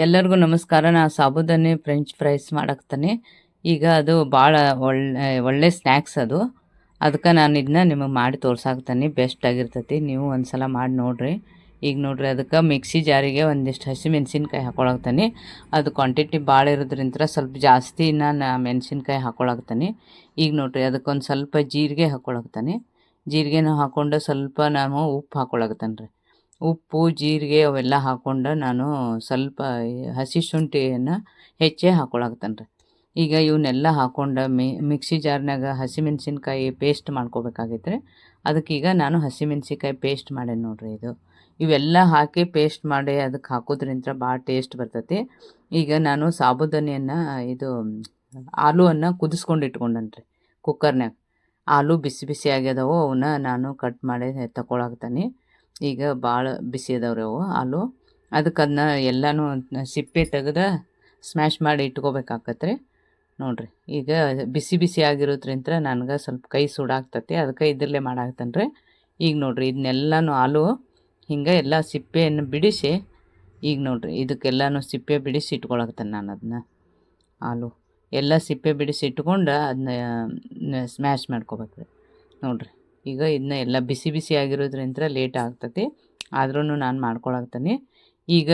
ಎಲ್ಲರಿಗೂ ನಮಸ್ಕಾರ. ನಾ ಸಾಬೂದನ್ನೇ ಫ್ರೆಂಚ್ ಫ್ರೈಸ್ ಮಾಡಾಕ್ತೀನಿ. ಈಗ ಅದು ಭಾಳ ಒಳ್ಳೆ ಸ್ನ್ಯಾಕ್ಸ್ ಅದು. ಅದಕ್ಕೆ ನಾನು ಇದನ್ನ ನಿಮಗೆ ಮಾಡಿ ತೋರ್ಸಾಕ್ತೀನಿ. ಬೆಸ್ಟ್ ಆಗಿರ್ತೈತಿ. ನೀವು ಒಂದು ಸಲ ಮಾಡಿ ನೋಡಿರಿ. ಈಗ ನೋಡಿರಿ, ಅದಕ್ಕೆ ಮಿಕ್ಸಿ ಜಾರಿಗೆ ಒಂದಿಷ್ಟು ಹಸಿಮೆಣ್ಸಿನ್ಕಾಯಿ ಹಾಕ್ಕೊಳಕ್ತೀನಿ. ಅದು ಕ್ವಾಂಟಿಟಿ ಭಾಳ ಇರೋದ್ರಿಂದ ಸ್ವಲ್ಪ ಜಾಸ್ತಿ ನಾನು ಮೆಣಸಿನ್ಕಾಯಿ ಹಾಕ್ಕೊಳಕ್ತೀನಿ. ಈಗ ನೋಡಿರಿ, ಅದಕ್ಕೊಂದು ಸ್ವಲ್ಪ ಜೀರಿಗೆ ಹಾಕ್ಕೊಳಕ್ತೀನಿ. ಜೀರಿಗೆನ ಹಾಕ್ಕೊಂಡು ಸ್ವಲ್ಪ ನಾನು ಉಪ್ಪು ಹಾಕ್ಕೊಳಕ್ತೀನಿ ರೀ. ಉಪ್ಪು, ಜೀರಿಗೆ ಅವೆಲ್ಲ ಹಾಕ್ಕೊಂಡು ನಾನು ಸ್ವಲ್ಪ ಹಸಿ ಶುಂಠಿಯನ್ನು ಹೆಚ್ಚೇ ಹಾಕ್ಕೊಳಕತ್ತೇನೆ ರೀ. ಈಗ ಇವನ್ನೆಲ್ಲ ಹಾಕ್ಕೊಂಡು ಮಿಕ್ಸಿ ಜಾರ್ನಾಗ ಹಸಿಮೆಣ್ಸಿನ್ಕಾಯಿ ಪೇಸ್ಟ್ ಮಾಡ್ಕೋಬೇಕಾಗೈತೆ ರೀ. ಅದಕ್ಕೀಗ ನಾನು ಹಸಿಮೆಣ್ಸಿನ್ಕಾಯಿ ಪೇಸ್ಟ್ ಮಾಡೇನಿ ನೋಡಿರಿ. ಇವೆಲ್ಲ ಹಾಕಿ ಪೇಸ್ಟ್ ಮಾಡಿ ಅದಕ್ಕೆ ಹಾಕೋದ್ರಿಂದ ಭಾಳ ಟೇಸ್ಟ್ ಬರ್ತೈತಿ. ಈಗ ನಾನು ಸಾಬೂದನೆಯನ್ನು ಆಲೂವನ್ನು ಕುದಿಸ್ಕೊಂಡು ಇಟ್ಕೊಂಡೇನಿ ರೀ ಕುಕ್ಕರ್ನಾಗ. ಆಲೂ ಬಿಸಿ ಬಿಸಿ ಆಗ್ಯದವು, ಅವನ್ನ ನಾನು ಕಟ್ ಮಾಡಿ ತಗೊಳಕತ್ತೀನಿ. ಈಗ ಭಾಳ ಬಿಸಿ ಅದಾವ್ರಿ ಅವು ಆಲೂ. ಅದಕ್ಕೆ ಅದನ್ನ ಎಲ್ಲನೂ ಸಿಪ್ಪೆ ತೆಗೆದು ಸ್ಮ್ಯಾಶ್ ಮಾಡಿ ಇಟ್ಕೋಬೇಕಾಗತ್ತೆ ರೀ. ನೋಡಿರಿ, ಈಗ ಬಿಸಿ ಬಿಸಿ ಆಗಿರೋದ್ರಿಂದ ನನಗೆ ಸ್ವಲ್ಪ ಕೈ ಸುಡಾಗ್ತತಿ. ಅದಕ್ಕೆ ಇದರಲ್ಲೇ ಮಾಡಾಕ್ತೇನೆ ರೀ. ಈಗ ನೋಡಿರಿ, ಇದನ್ನೆಲ್ಲನೂ ಆಲೂ ಹಿಂಗೆ ಎಲ್ಲ ಸಿಪ್ಪೆಯನ್ನು ಬಿಡಿಸಿ, ಈಗ ನೋಡಿರಿ ಇದಕ್ಕೆಲ್ಲನೂ ಸಿಪ್ಪೆ ಬಿಡಿಸಿ ಇಟ್ಕೊಳಕತ್ತೇನೆ ನಾನು. ಅದನ್ನ ಆಲೂ ಎಲ್ಲ ಸಿಪ್ಪೆ ಬಿಡಿಸಿ ಇಟ್ಕೊಂಡು ಅದನ್ನ ಸ್ಮ್ಯಾಶ್ ಮಾಡ್ಕೋಬೇಕು ರೀ. ನೋಡಿರಿ, ಈಗ ಇದನ್ನ ಎಲ್ಲ ಬಿಸಿ ಬಿಸಿ ಆಗಿರೋದ್ರಿಂದ ಲೇಟ್ ಆಗ್ತತಿ. ಆದ್ರೂ ನಾನು ಮಾಡ್ಕೊಳಕ್ತೀನಿ. ಈಗ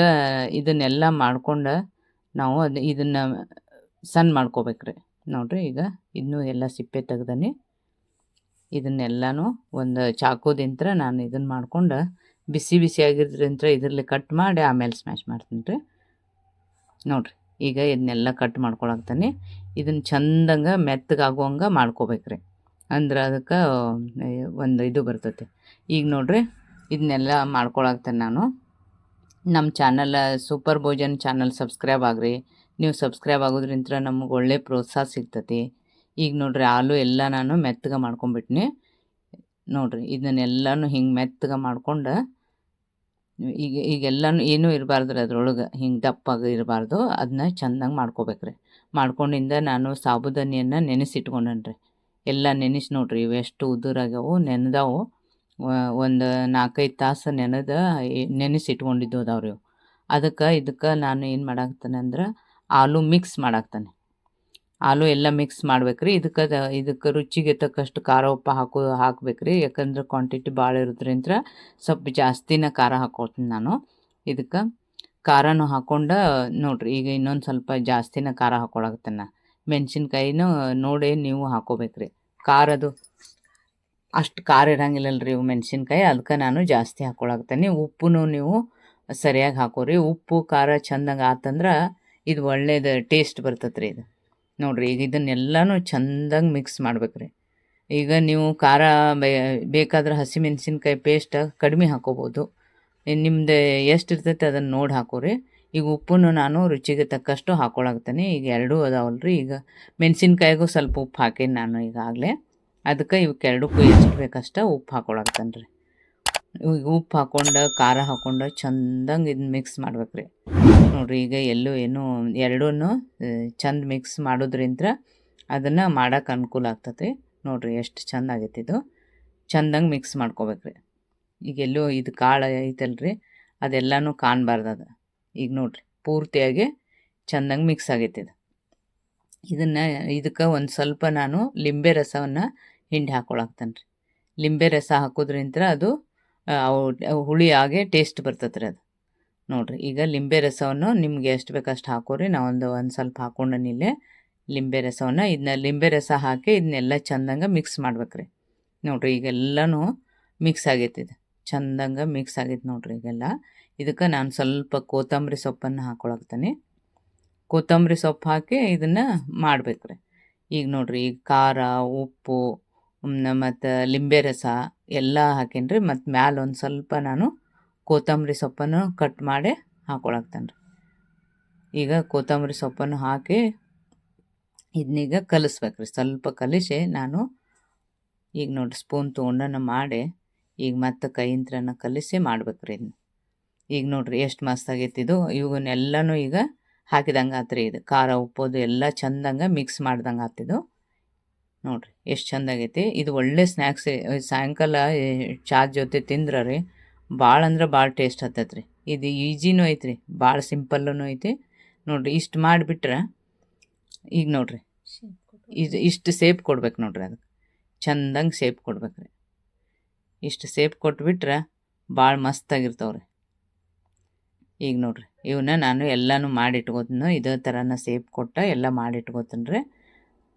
ಇದನ್ನೆಲ್ಲ ಮಾಡ್ಕೊಂಡು ನಾವು ಇದನ್ನು ಸಣ್ಣ ಮಾಡ್ಕೋಬೇಕ್ರಿ. ನೋಡಿರಿ, ಈಗ ಇನ್ನೂ ಎಲ್ಲ ಸಿಪ್ಪೆ ತೆಗ್ದನಿ. ಇದನ್ನೆಲ್ಲನೂ ಒಂದು ಚಾಕುದಿಂತ್ರ ನಾನು ಇದನ್ನು ಮಾಡ್ಕೊಂಡು ಬಿಸಿ ಬಿಸಿ ಆಗಿರೋದ್ರಿಂದ ಇದರಲ್ಲಿ ಕಟ್ ಮಾಡಿ ಆಮೇಲೆ ಸ್ಮ್ಯಾಶ್ ಮಾಡ್ತೀನಿ ರೀ. ನೋಡಿರಿ, ಈಗ ಇದನ್ನೆಲ್ಲ ಕಟ್ ಮಾಡ್ಕೊಳಕ್ತೀನಿ. ಇದನ್ನು ಚಂದಂಗೆ ಮೆತ್ತಗಾಗುವಂಗೆ ಮಾಡ್ಕೋಬೇಕ್ರಿ. ಅಂದ್ರೆ ಅದಕ್ಕೆ ಒಂದು ಇದು ಬರ್ತೈತೆ. ಈಗ ನೋಡಿರಿ, ಇದನ್ನೆಲ್ಲ ಮಾಡ್ಕೊಳಕ್ತೇನೆ ನಾನು. ನಮ್ಮ ಚಾನಲ್ ಸೂಪರ್ ಭೋಜನ್ ಚಾನಲ್ ಸಬ್ಸ್ಕ್ರೈಬ್ ಆಗಿರಿ. ನೀವು ಸಬ್ಸ್ಕ್ರೈಬ್ ಆಗೋದ್ರಿಂದ ನಮಗೆ ಒಳ್ಳೆ ಪ್ರೋತ್ಸಾಹ ಸಿಗ್ತತಿ. ಈಗ ನೋಡಿರಿ, ಆಲೂ ಎಲ್ಲ ನಾನು ಮೆತ್ತಗೆ ಮಾಡ್ಕೊಂಬಿಟ್ನಿ. ನೋಡಿರಿ, ಇದನ್ನೆಲ್ಲನೂ ಹಿಂಗೆ ಮೆತ್ತಗೆ ಮಾಡ್ಕೊಂಡು ಈಗೆಲ್ಲನೂ ಏನೂ ಇರಬಾರ್ದು ಅದ್ರೊಳಗೆ, ಹಿಂಗೆ ದಪ್ಪಾಗಿ ಇರಬಾರ್ದು. ಅದನ್ನ ಚೆಂದಂಗೆ ಮಾಡ್ಕೋಬೇಕ್ರಿ. ಮಾಡ್ಕೊಂಡಿಂದ ನಾನು ಸಾಬೂದನಿಯನ್ನು ನೆನೆಸಿಟ್ಕೊಂಡೇನಿ ರೀ. ಎಲ್ಲ ನೆನೆಸಿ ನೋಡಿರಿ, ಇವು ಎಷ್ಟು ಉದುರಾಗ್ಯಾವು, ನೆನೆದಾವು. ಒಂದು 4-5 ತಾಸು ನೆನೆಸಿಟ್ಕೊಂಡಿದ್ದು ಅದಾವ್ರಿ ಇವು. ಇದಕ್ಕೆ ನಾನು ಏನು ಮಾಡಾಕ್ತೇನೆ ಅಂದ್ರೆ ಆಲೂ ಮಿಕ್ಸ್ ಮಾಡಾಕ್ತೇನೆ. ಆಲೂ ಎಲ್ಲ ಮಿಕ್ಸ್ ಮಾಡ್ಬೇಕ್ರಿ. ಇದಕ್ಕೆ ರುಚಿಗೆ ತಕ್ಕಷ್ಟು ಖಾರ ಉಪ್ಪು ಹಾಕ್ಬೇಕ್ರಿ. ಯಾಕಂದ್ರೆ ಕ್ವಾಂಟಿಟಿ ಭಾಳ ಇರೋದ್ರಿಂದ ಸ್ವಲ್ಪ ಜಾಸ್ತಿನ ಖಾರ ಹಾಕ್ಕೊಳ್ತೀನಿ ನಾನು. ಇದಕ್ಕೆ ಖಾರನೂ ಹಾಕ್ಕೊಂಡು ನೋಡಿರಿ, ಈಗ ಇನ್ನೊಂದು ಸ್ವಲ್ಪ ಜಾಸ್ತಿನ ಖಾರ ಹಾಕ್ಕೊಳಕತ್ತೇನೆ. ಮೆಣಸಿನ್ಕಾಯಿನೂ ನೋಡಿ ನೀವು ಹಾಕ್ಕೋಬೇಕ್ರಿ. ಖಾರದು ಅಷ್ಟು ಖಾರ ಇರಂಗಿಲ್ಲಲ್ರಿ ಇವು ಮೆಣಸಿನ್ಕಾಯಿ. ಅದಕ್ಕೆ ನಾನು ಜಾಸ್ತಿ ಹಾಕ್ಕೊಳಕತ್ತೇನೆ. ಉಪ್ಪು ನೀವು ಸರಿಯಾಗಿ ಹಾಕೋರಿ. ಉಪ್ಪು ಖಾರ ಚೆಂದಂಗೆ ಆತಂದ್ರೆ ಇದು ಒಳ್ಳೇದು ಟೇಸ್ಟ್ ಬರ್ತೈತೆ ರೀ. ಇದು ನೋಡಿರಿ, ಈಗ ಇದನ್ನೆಲ್ಲನೂ ಚೆಂದಂಗೆ ಮಿಕ್ಸ್ ಮಾಡ್ಬೇಕ್ರಿ. ಈಗ ನೀವು ಖಾರ ಬೇಕಾದ್ರೆ ಹಸಿಮೆಣ್ಸಿನ್ಕಾಯಿ ಪೇಸ್ಟ್ ಕಡಿಮೆ ಹಾಕೋಬೋದು. ನಿಮ್ದು ಎಷ್ಟು ಇರ್ತೈತೆ ಅದನ್ನು ನೋಡಿ ಹಾಕೋರಿ. ಈಗ ಉಪ್ಪನ್ನು ನಾನು ರುಚಿಗೆ ತಕ್ಕಷ್ಟು ಹಾಕ್ಕೊಳಕತ್ತೀನಿ. ಈಗ ಎರಡೂ ಅದಾವಲ್ರಿ. ಈಗ ಮೆಣಸಿನ್ಕಾಯಿಗೂ ಸ್ವಲ್ಪ ಉಪ್ಪು ಹಾಕೀನಿ ನಾನು ಈಗಾಗಲೇ. ಅದಕ್ಕೆ ಇವಕ್ಕೆರಡಕ್ಕೂ ಎಷ್ಟು ಬೇಕಷ್ಟ ಉಪ್ಪು ಹಾಕ್ಕೊಳಕತ್ತೇನೆ ರೀ. ಈಗ ಉಪ್ಪು ಹಾಕ್ಕೊಂಡು ಖಾರ ಹಾಕ್ಕೊಂಡು ಚೆಂದಂಗೆ ಇದನ್ನ ಮಿಕ್ಸ್ ಮಾಡ್ಬೇಕ್ರಿ. ನೋಡಿರಿ, ಈಗ ಏನೂ ಎರಡೂ ಚೆಂದ ಮಿಕ್ಸ್ ಮಾಡೋದ್ರಿಂದ ಅದನ್ನು ಮಾಡೋಕೆ ಅನುಕೂಲ ಆಗ್ತೈತಿ. ನೋಡಿರಿ, ಎಷ್ಟು ಚೆಂದ ಆಗೈತಿ ಇದು. ಚೆಂದಂಗೆ ಮಿಕ್ಸ್ ಮಾಡ್ಕೋಬೇಕ್ರಿ. ಈಗ ಇದು ಕಾಳು ಐತಲ್ರಿ, ಅದೆಲ್ಲನೂ ಕಾಣಬಾರ್ದು ಅದು. ಈಗ ನೋಡಿರಿ, ಪೂರ್ತಿಯಾಗಿ ಚೆಂದಂಗೆ ಮಿಕ್ಸ್ ಆಗೈತಿ ಇದು. ಇದಕ್ಕೆ ಒಂದು ಸ್ವಲ್ಪ ನಾನು ಲಿಂಬೆ ರಸವನ್ನು ಹಿಂಡಿ ಹಾಕ್ಕೊಳಕ್ತೇನೆ ರೀ. ಲಿಂಬೆ ರಸ ಹಾಕೋದ್ರಿಂದ ಅದು ಹುಳಿ ಆಗಿ ಟೇಸ್ಟ್ ಬರ್ತೈತೆ ರೀ ಅದು. ನೋಡಿರಿ, ಈಗ ಲಿಂಬೆ ರಸವನ್ನು ನಿಮ್ಗೆ ಎಷ್ಟು ಬೇಕಷ್ಟು ಹಾಕೋರಿ. ನಾವು ಒಂದು ಸ್ವಲ್ಪ ಹಾಕ್ಕೊಂಡೇನಿ ಇಲ್ಲೇ ಲಿಂಬೆ ರಸವನ್ನು. ಲಿಂಬೆ ರಸ ಹಾಕಿ ಇದನ್ನೆಲ್ಲ ಚೆಂದಂಗೆ ಮಿಕ್ಸ್ ಮಾಡ್ಬೇಕ್ರಿ. ನೋಡಿರಿ, ಈಗೆಲ್ಲನೂ ಮಿಕ್ಸ್ ಆಗೈತಿ. ಇದು ಚೆಂದಂಗೆ ಮಿಕ್ಸ್ ಆಗೈತೆ ನೋಡಿರಿ ಈಗೆಲ್ಲ. ಇದಕ್ಕೆ ನಾನು ಸ್ವಲ್ಪ ಕೊತ್ತಂಬರಿ ಸೊಪ್ಪನ್ನು ಹಾಕ್ಕೊಳಕ್ತೀನಿ. ಕೊತ್ತಂಬರಿ ಸೊಪ್ಪು ಹಾಕಿ ಇದನ್ನು ಮಾಡ್ಬೇಕ್ರಿ. ಈಗ ನೋಡಿರಿ, ಈಗ ಖಾರ, ಉಪ್ಪು ಮತ್ತು ಲಿಂಬೆ ರಸ ಎಲ್ಲ ಹಾಕೀನಿ ರೀ. ಮತ್ತು ಮ್ಯಾಲೆ ಒಂದು ಸ್ವಲ್ಪ ನಾನು ಕೊತ್ತಂಬರಿ ಸೊಪ್ಪನ್ನು ಕಟ್ ಮಾಡಿ ಹಾಕ್ಕೊಳಕ್ತೇನೆ ರೀ. ಈಗ ಕೊತ್ತಂಬರಿ ಸೊಪ್ಪನ್ನು ಹಾಕಿ ಇದನ್ನೀಗ ಕಲಿಸ್ಬೇಕ್ರಿ. ಸ್ವಲ್ಪ ಕಲಿಸಿ ನಾನು ಈಗ ನೋಡಿರಿ ಸ್ಪೂನ್ ತೊಗೊಂಡನ್ನು ಮಾಡಿ ಈಗ ಮತ್ತೆ ಕೈಯಿಂತ್ರನ ಕಲಿಸಿ ಮಾಡ್ಬೇಕ್ರಿ ಇದನ್ನ. ಈಗ ನೋಡಿರಿ, ಎಷ್ಟು ಮಸ್ತ್ ಆಗೈತಿದು. ಇವನ್ನೆಲ್ಲನೂ ಈಗ ಹಾಕಿದಂಗೆ ಆತ್ರಿ. ಇದು ಖಾರ ಉಪ್ಪೋದು ಎಲ್ಲ ಚೆಂದಂಗೆ ಮಿಕ್ಸ್ ಮಾಡ್ದಂಗೆ ಆತಿದು. ನೋಡಿರಿ, ಎಷ್ಟು ಚೆಂದಾಗೈತಿ ಇದು. ಒಳ್ಳೆ ಸ್ನ್ಯಾಕ್ಸ್. ಸಾಯಂಕಾಲ ಚಾ ಜೊತೆ ತಿಂದ್ರೆ ರೀ ಭಾಳ ಅಂದ್ರೆ ಭಾಳ ಟೇಸ್ಟ್ ಹತ್ತೈತೆ ರೀ. ಇದು ಈಜಿನೂ ಐತ್ರಿ, ಭಾಳ ಸಿಂಪಲ್ಲೂ ಐತಿ ನೋಡಿರಿ. ಇಷ್ಟು ಮಾಡಿಬಿಟ್ರೆ ಈಗ ನೋಡಿರಿ ಇಷ್ಟು ಸೇಪ್ ಕೊಡ್ಬೇಕು ನೋಡಿರಿ, ಅದಕ್ಕೆ ಚಂದಂಗೆ ಸೇಪ್ ಕೊಡ್ಬೇಕ್ರಿ. ಇಷ್ಟು ಸೇಪ್ ಕೊಟ್ಬಿಟ್ರೆ ಭಾಳ ಮಸ್ತಾಗಿರ್ತಾವ್ರಿ. ಈಗ ನೋಡಿರಿ ಇವನ್ನ ನಾನು ಎಲ್ಲನೂ ಮಾಡಿಟ್ಕೋತೀನಿ, ಇದೇ ಥರನ ಸೇಪ್ ಕೊಟ್ಟ ಎಲ್ಲ ಮಾಡಿಟ್ಕೋತೀನಿ ರೀ.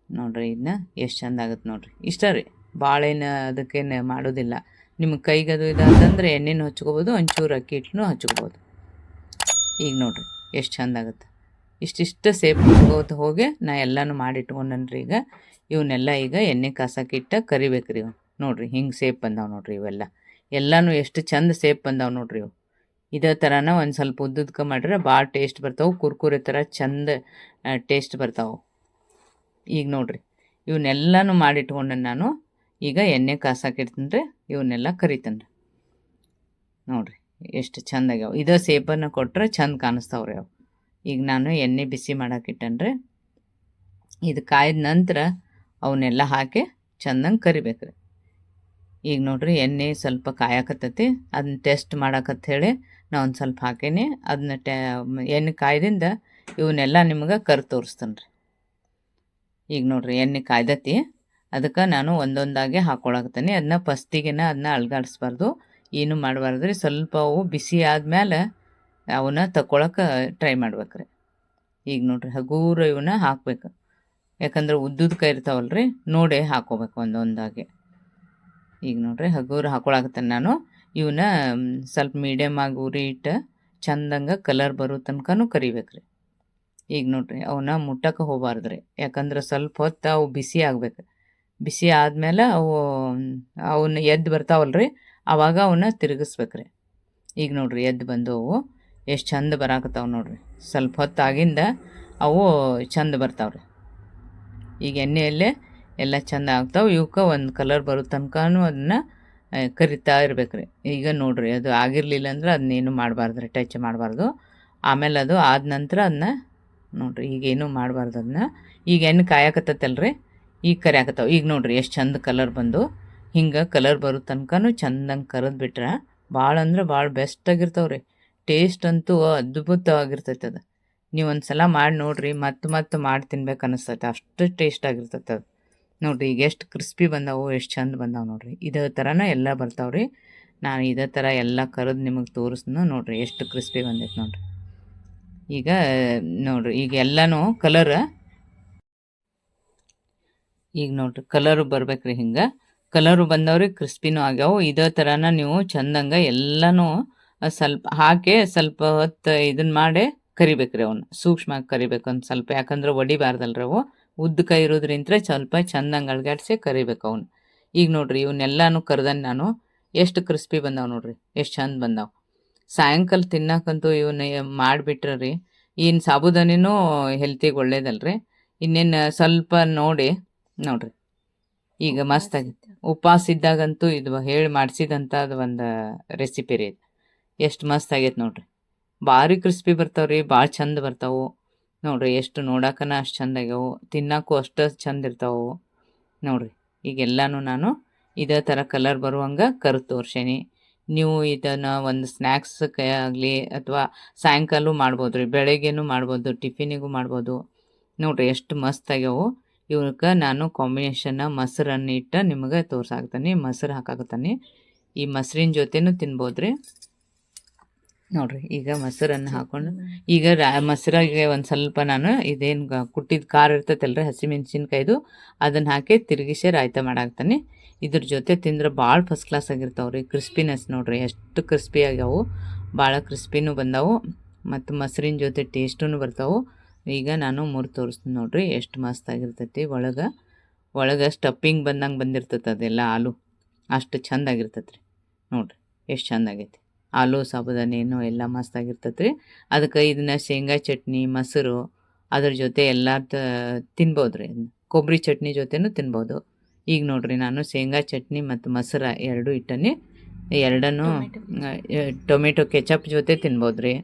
ನೋಡಿರಿ ಇದನ್ನ ಎಷ್ಟು ಚಂದ ಆಗುತ್ತೆ ನೋಡಿರಿ. ಇಷ್ಟ ರೀ, ಭಾಳೇನು ಅದಕ್ಕೇನು ಮಾಡೋದಿಲ್ಲ. ನಿಮ್ಗೆ ಕೈಗದು ಇದಂತಂದ್ರೆ ಎಣ್ಣೆನೂ ಹಚ್ಕೋಬೋದು, ಒಂಚೂರು ಅಕ್ಕಿ ಹಿಟ್ಟನ್ನು ಹಚ್ಕೋಬೋದು. ಈಗ ನೋಡಿರಿ ಎಷ್ಟು ಚಂದ ಆಗುತ್ತೆ. ಇಷ್ಟಿಷ್ಟು ಸೇಪ್ ಇಟ್ಕೋತ ಹೋಗಿ ನಾ ಎಲ್ಲನೂ ಮಾಡಿಟ್ಕೊಂಡನ್ರಿ. ಈಗ ಇವನ್ನೆಲ್ಲ ಈಗ ಎಣ್ಣೆ ಕಾಸಕ್ಕಿಟ್ಟ ಕರಿಬೇಕ್ರಿ ಇವು. ನೋಡಿರಿ ಹಿಂಗೆ ಸೇಪ್ ಬಂದಾವೆ ನೋಡಿರಿ ಇವೆಲ್ಲ, ಎಲ್ಲನೂ ಎಷ್ಟು ಚಂದ ಸೇಪ್ ಬಂದಾವೆ ನೋಡಿರಿ ಇವು. ಇದೇ ಥರನ ಒಂದು ಸ್ವಲ್ಪ ಉದ್ದುದ್ಕ ಮಾಡಿದ್ರೆ ಭಾಳ ಟೇಸ್ಟ್ ಬರ್ತಾವೆ, ಕುರ್ಕುರೆ ಥರ ಚಂದ ಟೇಸ್ಟ್ ಬರ್ತಾವೆ. ಈಗ ನೋಡಿರಿ ಇವನ್ನೆಲ್ಲನೂ ಮಾಡಿಟ್ಕೊಂಡೆ ನಾನು. ಈಗ ಎಣ್ಣೆ ಕಾಸಕ್ಕಿಡ್ತೀನಿ ರೀ, ಇವನ್ನೆಲ್ಲ ಕರಿತೀನಿ ರೀ. ನೋಡಿರಿ ಎಷ್ಟು ಚಂದಾಗ್ಯಾವ. ಇದೇ ಸೇಪನ್ನು ಕೊಟ್ಟರೆ ಚಂದ ಕಾಣಿಸ್ತಾವ್ರಿ ಅವು. ಈಗ ನಾನು ಎಣ್ಣೆ ಬಿಸಿ ಮಾಡೋಕ್ಕಿಟ್ಟನ್ರಿ. ಇದು ಕಾಯ್ದ ನಂತರ ಅವನ್ನೆಲ್ಲ ಹಾಕಿ ಚಂದಂಗೆ ಕರಿಬೇಕ್ರಿ. ಈಗ ನೋಡಿರಿ ಎಣ್ಣೆ ಸ್ವಲ್ಪ ಕಾಯಕತ್ತೈತಿ, ಅದನ್ನ ಟೆಸ್ಟ್ ಮಾಡಕಂಥೇಳಿ ನಾ ಒಂದು ಸ್ವಲ್ಪ ಹಾಕೀನಿ. ಅದನ್ನ ಎಣ್ಣೆ ಕಾಯ್ದಿಂದ ಇವನ್ನೆಲ್ಲ ನಿಮ್ಗೆ ಕರಿ ತೋರಿಸ್ತೀನಿ ರೀ. ಈಗ ನೋಡಿರಿ ಎಣ್ಣೆ ಕಾಯ್ದತಿ, ಅದಕ್ಕೆ ನಾನು ಒಂದೊಂದಾಗೆ ಹಾಕ್ಕೊಳಕತ್ತೀನಿ. ಅದನ್ನ ಫಸ್ಟಿಗೆನ ಅದನ್ನ ಅಳ್ಗಾಡಿಸ್ಬಾರ್ದು, ಏನು ಮಾಡಬಾರ್ದು ರೀ. ಸ್ವಲ್ಪ ಅವು ಬಿಸಿ ಆದಮೇಲೆ ಅವನ್ನ ತಗೊಳಕ್ಕೆ ಟ್ರೈ ಮಾಡ್ಬೇಕ್ರಿ. ಈಗ ನೋಡಿರಿ ಹಗೂರು ಇವನ್ನ ಹಾಕ್ಬೇಕು, ಯಾಕಂದ್ರೆ ಉದ್ದುದ್ಕ ಇರ್ತಾವಲ್ಲ ರೀ, ನೋಡಿ ಹಾಕ್ಕೋಬೇಕು ಒಂದೊಂದಾಗೆ. ಈಗ ನೋಡಿರಿ ಹಗೂರು ಹಾಕ್ಕೊಳಕತ್ತೇನೆ ನಾನು. ಇವನ್ನ ಸ್ವಲ್ಪ ಮೀಡಿಯಮ್ ಆಗಿ ಉರಿ ಇಟ್ಟು ಚಂದಂಗೆ ಕಲರ್ ಬರೋ ತನಕನೂ ಕರಿಬೇಕ್ರಿ. ಈಗ ನೋಡಿರಿ ಅವನ್ನ ಮುಟ್ಟಕ್ಕೆ ಹೋಗಬಾರ್ದು ರೀ, ಯಾಕಂದ್ರೆ ಸ್ವಲ್ಪ ಹೊತ್ತು ಅವು ಬಿಸಿ ಆಗ್ಬೇಕು. ಬಿಸಿ ಆದಮೇಲೆ ಅವನ್ನ ಎದ್ದು ಬರ್ತಾವಲ್ಲ ರೀ, ಆವಾಗ ಅವನ್ನ ತಿರುಗಿಸ್ಬೇಕ್ರಿ. ಈಗ ನೋಡಿರಿ ಎದ್ದು ಬಂದವು, ಎಷ್ಟು ಚಂದ ಬರಾಕತ್ತಾವ ನೋಡಿರಿ. ಸ್ವಲ್ಪ ಹೊತ್ತಾಗಿಂದ ಅವು ಚಂದ ಬರ್ತಾವ್ರಿ. ಈಗ ಎಣ್ಣೆಯಲ್ಲೇ ಎಲ್ಲ ಚಂದ ಆಗ್ತಾವೆ. ಇವಕ್ಕೆ ಒಂದು ಕಲರ್ ಬರೋ ತನಕನೂ ಅದನ್ನು ಕರಿತಾ ಇರ್ಬೇಕ್ರಿ. ಈಗ ನೋಡಿರಿ ಅದು ಆಗಿರಲಿಲ್ಲ ಅಂದ್ರೆ ಅದನ್ನೇನು ಮಾಡಬಾರ್ದು ರೀ, ಟಚ್ ಮಾಡಬಾರ್ದು. ಆಮೇಲೆ ಅದು ಆದ ನಂತರ ಅದನ್ನ ನೋಡಿರಿ ಈಗೇನು ಮಾಡಬಾರ್ದು ಅದನ್ನ. ಈಗ ಎಣ್ಣೆ ಕಾಯಕತ್ತಲ್ರಿ, ಈಗ ಕರಿಯಾಕತ್ತಾವ. ಈಗ ನೋಡಿರಿ ಎಷ್ಟು ಚಂದ ಕಲರ್ ಬಂದು, ಹಿಂಗೆ ಕಲರ್ ಬರೋ ತನಕನೂ ಚಂದಂಗೆ ಕರೆದು ಬಿಟ್ರೆ ಭಾಳ ಅಂದ್ರೆ ಭಾಳ ಬೆಸ್ಟಾಗಿರ್ತಾವೆ ರೀ. ಟೇಸ್ಟ್ ಅಂತೂ ಅದ್ಭುತವಾಗಿರ್ತೈತೆ ಅದು. ನೀವು ಒಂದು ಸಲ ಮಾಡಿ ನೋಡಿರಿ, ಮತ್ತೆ ಮಾಡಿ ತಿನ್ಬೇಕು ಅನ್ನಿಸ್ತೈತೆ, ಅಷ್ಟು ಟೇಸ್ಟ್ ಆಗಿರ್ತೈತೆ ಅದು. ನೋಡಿರಿ ಈಗ ಎಷ್ಟು ಕ್ರಿಸ್ಪಿ ಬಂದಾವು, ಎಷ್ಟು ಚಂದ ಬಂದಾವೆ ನೋಡಿರಿ. ಇದೇ ಥರನ ಎಲ್ಲ ಬರ್ತಾವೆ ರೀ. ನಾನು ಇದೇ ಥರ ಎಲ್ಲ ಕರೆದು ನಿಮಗೆ ತೋರಿಸ್ನು ನೋಡಿರಿ ಎಷ್ಟು ಕ್ರಿಸ್ಪಿ ಬಂದೈತೆ ನೋಡಿರಿ. ಈಗ ನೋಡಿರಿ ಈಗ ಎಲ್ಲನೂ ಕಲರ್, ಈಗ ನೋಡಿರಿ ಕಲರು ಬರ್ಬೇಕ್ರಿ. ಹಿಂಗೆ ಕಲರು ಬಂದವ್ರಿ, ಕ್ರಿಸ್ಪಿನೂ ಆಗ್ಯಾವು. ಇದೇ ಥರನ ನೀವು ಚಂದಂಗೆ ಎಲ್ಲನೂ ಸ್ವಲ್ಪ ಹಾಕಿ ಸ್ವಲ್ಪ ಹೊತ್ತು ಇದನ್ನು ಮಾಡಿ ಕರಿಬೇಕ್ರಿ. ಅವನ್ನ ಸೂಕ್ಷ್ಮವಾಗಿ ಕರಿಬೇಕು ಒಂದು ಸ್ವಲ್ಪ, ಯಾಕಂದ್ರೆ ಒಡಿಬಾರ್ದಲ್ರಿ ಅವು. ಉದ್ದಕ ಇರೋದ್ರಿಂತ ಸ್ವಲ್ಪ ಚಂದಂಗೆ ಅಳ್ಗಾಡಿಸಿ ಕರಿಬೇಕು ಅವನ್ನ. ಈಗ ನೋಡಿರಿ ಇವನ್ನೆಲ್ಲನೂ ಕರ್ದನ್ ನಾನು, ಎಷ್ಟು ಕ್ರಿಸ್ಪಿ ಬಂದಾವೆ ನೋಡಿರಿ, ಎಷ್ಟು ಚಂದ ಬಂದಾವೆ. ಸಾಯಂಕಾಲ ತಿನ್ನಕ್ಕಂತೂ ಇವನ್ನ ಮಾಡಿಬಿಟ್ರೆ ರೀ, ಇನ್ನು ಸಾಬುದಾನಿನೂ ಹೆಲ್ತಿಗೆ ಒಳ್ಳೇದಲ್ರಿ. ಇನ್ನೇನು ಸ್ವಲ್ಪ ನೋಡಿ ನೋಡಿರಿ ಈಗ ಮಸ್ತಾಗಿತ್ತು. ಉಪವಾಸ ಇದ್ದಾಗಂತೂ ಇದು ಹೇಳಿ ಮಾಡಿಸಿದಂಥ ಅದು ಒಂದು ರೆಸಿಪಿ ರೀ. ಇದು ಎಷ್ಟು ಮಸ್ತ್ ಆಗೈತೆ ನೋಡಿರಿ, ಭಾರಿ ಕ್ರಿಸ್ಪಿ ಬರ್ತಾವೆ ರೀ, ಭಾಳ ಚಂದ ಬರ್ತಾವೆ ನೋಡಿರಿ. ಎಷ್ಟು ನೋಡಕ್ಕನ ಅಷ್ಟು ಚಂದ ಆಗ್ಯಾವು, ತಿನ್ನಕ್ಕೂ ಅಷ್ಟು ಚಂದ ಇರ್ತಾವೆ ನೋಡಿರಿ. ಈಗೆಲ್ಲನೂ ನಾನು ಇದೇ ಥರ ಕಲರ್ ಬರುವಂಗೆ ಕರೆದು ತೋರ್ಸೇನಿ. ನೀವು ಇದನ್ನು ಒಂದು ಸ್ನ್ಯಾಕ್ಸ್ಗೆ ಆಗಲಿ ಅಥವಾ ಸಾಯಂಕಾಲ ಮಾಡ್ಬೋದು ರೀ, ಬೆಳಗ್ಗೆನೂ ಮಾಡ್ಬೋದು, ಟಿಫಿನಿಗೂ ಮಾಡ್ಬೋದು ನೋಡಿರಿ. ಎಷ್ಟು ಮಸ್ತ್ ಆಗ್ಯಾವು. ಇವಕ್ಕೆ ನಾನು ಕಾಂಬಿನೇಷನ್ನ ಮೊಸರನ್ನು ಇಟ್ಟು ನಿಮಗೆ ತೋರ್ಸಾಕ್ತಾನೆ. ಮೊಸರು ಹಾಕಾಕತ್ತಾನೆ, ಈ ಮೊಸರಿನ ಜೊತೆನೂ ತಿನ್ಬೋದು ರೀ ನೋಡಿರಿ. ಈಗ ಮೊಸರನ್ನು ಹಾಕ್ಕೊಂಡು ಈಗ ಮೊಸರಾಗೆ ಒಂದು ಸ್ವಲ್ಪ ನಾನು ಇದೇನು ಕುಟ್ಟಿದ ಖಾರ ಇರ್ತೈತಲ್ರಿ, ಹಸಿಮೆಣ್ಸಿನ್ಕಾಯ್ದು, ಅದನ್ನು ಹಾಕಿ ತಿರುಗಿಸಿ ರಾಯ್ತ ಮಾಡಾಕ್ತಾನೆ. ಇದ್ರ ಜೊತೆ ತಿಂದ್ರೆ ಭಾಳ ಫಸ್ಟ್ ಕ್ಲಾಸ್ ಆಗಿರ್ತಾವೆ ರೀ. ಕ್ರಿಸ್ಪಿನೆಸ್ ನೋಡಿರಿ ಎಷ್ಟು ಕ್ರಿಸ್ಪಿ ಆಗ್ಯಾವು, ಭಾಳ ಕ್ರಿಸ್ಪಿನೂ ಬಂದಾವು ಮತ್ತು ಮೊಸರಿನ ಜೊತೆ ಟೇಸ್ಟೂ ಬರ್ತಾವೆ. ಈಗ ನಾನು ಮುರಿ ತೋರಿಸ್ತೀನಿ ನೋಡಿರಿ ಎಷ್ಟು ಮಸ್ತ್ ಆಗಿರ್ತೈತಿ. ಒಳಗೆ ಸ್ಟಫಿಂಗ್ ಬಂದಂಗೆ ಬಂದಿರ್ತೈತೆ ಅದೆಲ್ಲ ಆಲೂ, ಅಷ್ಟು ಚೆಂದಾಗಿರ್ತೈತೆ ರೀ ನೋಡಿರಿ. ಎಷ್ಟು ಚೆಂದಾಗೈತಿ ಆಲೂ ಸಾಬುದಾನಿನೂ ಎಲ್ಲ ಮಸ್ತಾಗಿರ್ತೈತೆ ರೀ. ಅದಕ್ಕೆ ಇದನ್ನು ಶೇಂಗಾ ಚಟ್ನಿ, ಮೊಸರು ಅದ್ರ ಜೊತೆ ಎಲ್ಲ ತಿನ್ಬೋದು ರೀ. ಕೊಬ್ಬರಿ ಚಟ್ನಿ ಜೊತೆನೂ ತಿನ್ಬೋದು. ಈಗ ನೋಡಿರಿ ನಾನು ಶೇಂಗಾ ಚಟ್ನಿ ಮತ್ತು ಮೊಸರು ಎರಡೂ ಇಟ್ಟನಿ. ಎರಡನ್ನೂ ಟೊಮೆಟೊ ಕೆಚಪ್ ಜೊತೆ ತಿನ್ಬೋದು ರೀ.